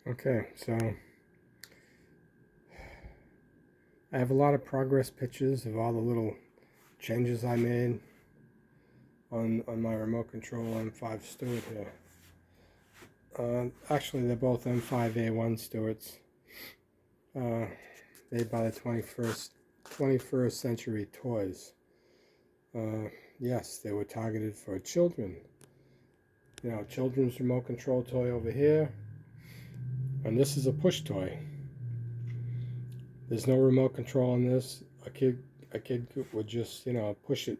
Okay, so I have a lot of progress pictures of all the little changes I made on my remote control M5 Stuart here. Actually, they're both M5A1 Stuarts, made by the 21st Century Toys. Yes, they were targeted for children. You know, children's remote control toy over here, and this is a push toy. There's no remote control on this. A kid would just, you know, push it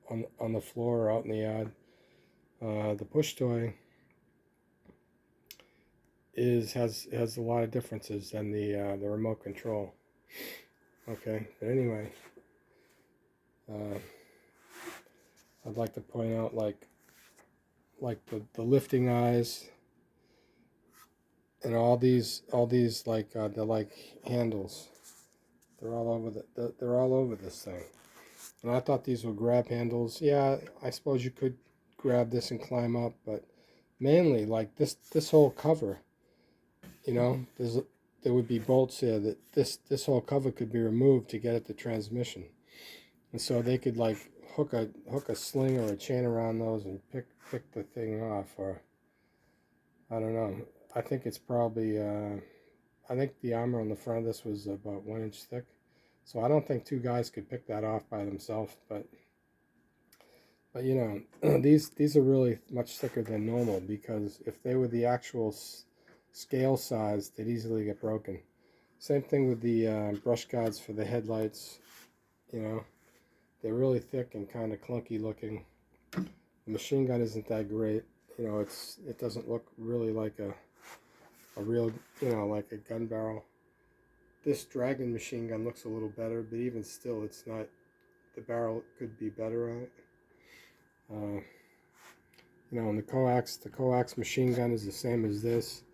on the floor or out in the yard. The push toy has a lot of differences than the remote control. Okay, but anyway, uh, I'd like to point out like the lifting eyes and all these like they're like handles. They're all over they're all over this thing. And I thought these were grab handles. Yeah, I suppose you could grab this and climb up, but mainly like this whole cover, you know, there would be bolts here that this whole cover could be removed to get at the transmission. And so they could like hook a sling or a chain around those and pick the thing off, or I don't know. I think it's probably I think the armor on the front of this was about 1 inch thick. So I don't think two guys could pick that off by themselves, but you know, these are really much thicker than normal, because if they were the actual scale size, they'd easily get broken. Same thing with the brush guards for the headlights. You know, they're really thick and kind of clunky looking. The machine gun isn't that great. You know, it doesn't look really like a real, you know, like a gun barrel. This Dragon machine gun looks a little better, but even still, it's not. The barrel could be better on it. You know, and the coax machine gun is the same as this,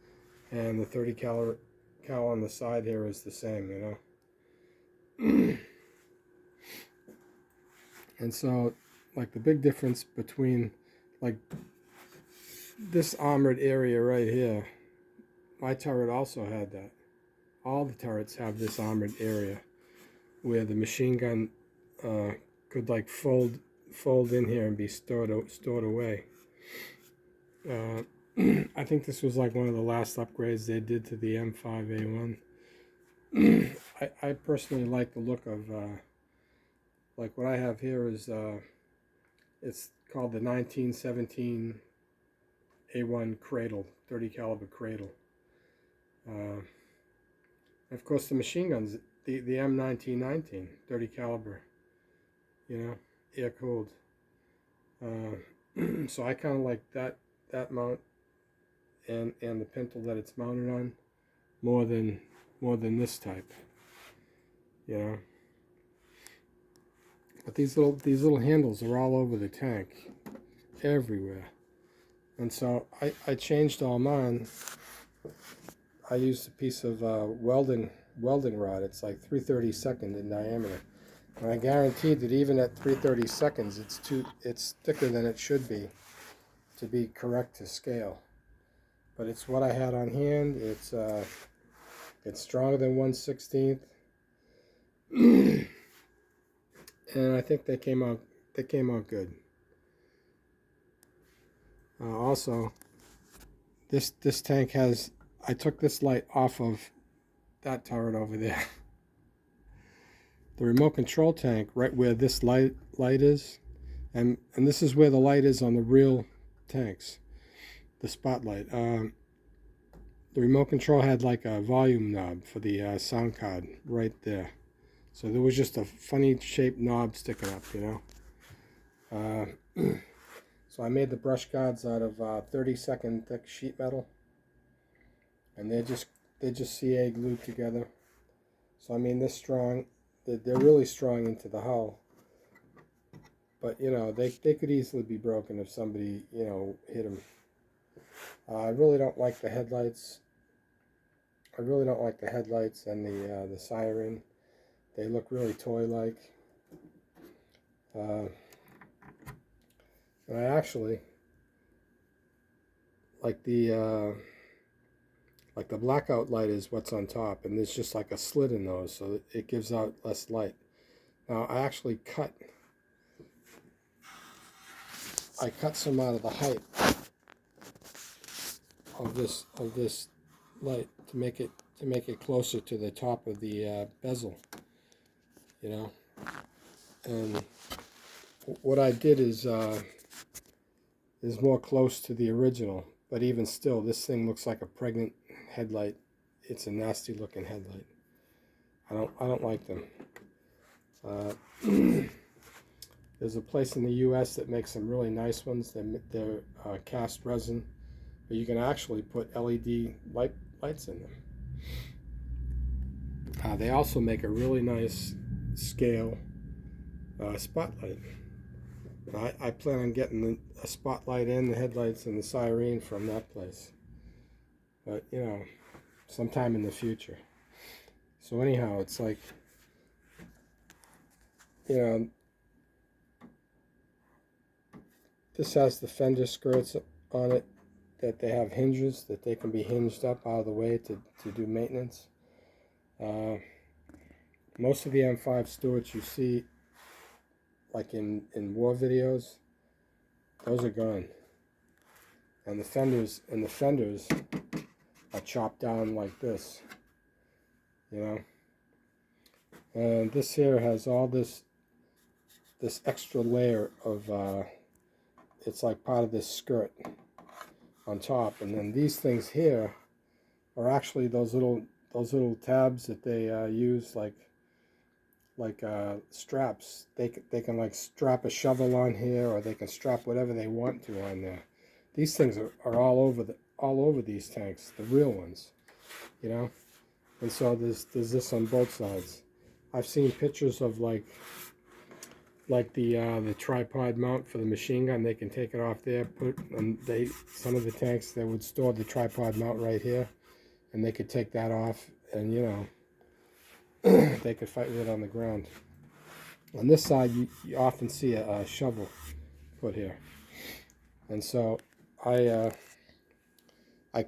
and the 30 cal on the side here is the same. You know, and so like the big difference between like this armored area right here, my turret also had that. All the turrets have this armored area where the machine gun could like fold in here and be stored away. I think this was like one of the last upgrades they did to the M5A1. I personally like the look of like what I have here is it's called the 1917 A1 Cradle, 30 caliber Cradle. Of course, the machine guns, the M1919 30 caliber, you know, air cooled. So I kind of like that mount and the pintle that it's mounted on more than this type, you know. But these little handles are all over the tank, everywhere. And so I changed all mine. I used a piece of welding rod. It's like 3/32 in diameter, and I guaranteed that even at 3/32, it's thicker than it should be to be correct to scale. But it's what I had on hand. It's stronger than 1/16, and I think they came out good. Also, this tank has. I took this light off of that turret over there. The remote control tank, right where this light is, and this is where the light is on the real tanks. The spotlight. The remote control had like a volume knob for the sound card right there. So there was just a funny shaped knob sticking up, you know. So I made the brush guards out of 30-second thick sheet metal, and they're just CA glued together. So I mean, they're strong. They're really strong into the hull. But you know, they could easily be broken if somebody, you know, hit them. I really don't like the headlights. I really don't like the headlights and the siren. They look really toy-like. And I actually like the Like the blackout light is what's on top, and there's just like a slit in those, so it gives out less light. Now I actually cut some out of the height of this light to make it closer to the top of the bezel, you know. And what I did is more close to the original, but even still, this thing looks like a pregnant headlight. It's a nasty looking headlight. I don't like them. There's a place in the U.S. that makes some really nice ones. They're cast resin, but you can actually put LED lights in them. They also make a really nice scale spotlight. I plan on getting a spotlight and the headlights and the siren from that place, but you know, sometime in the future. So anyhow, it's like, you know, this has the fender skirts on it that they have hinges that they can be hinged up out of the way to do maintenance. Most of the M5 Stuarts you see, like in war videos, those are gone. And the fenders are chopped down like this, you know. And this here has all this extra layer of it's like part of this skirt on top, and then these things here are actually those little tabs that they use like straps. They can like strap a shovel on here, or they can strap whatever they want to on there. These things are all over these tanks, the real ones, you know. And so there's this on both sides. I've seen pictures of like the tripod mount for the machine gun. They can take it off there, some of the tanks, they would store the tripod mount right here, and they could take that off, and you know, they could fight with it on the ground. On this side, you often see a shovel put here, and so I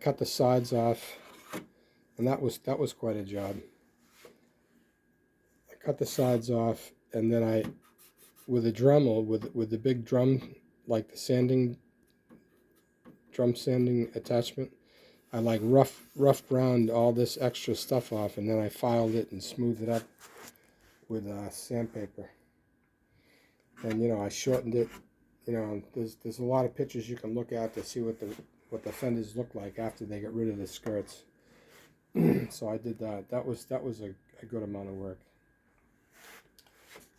cut the sides off, and that was quite a job. I cut the sides off, and then with a Dremel, with the big drum, like the drum sanding attachment, I like rough ground all this extra stuff off, and then I filed it and smoothed it up with sandpaper. And you know, I shortened it. You know, there's a lot of pictures you can look at to see what the fenders look like after they get rid of the skirts. So I did that. That was a good amount of work.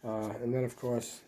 And then of course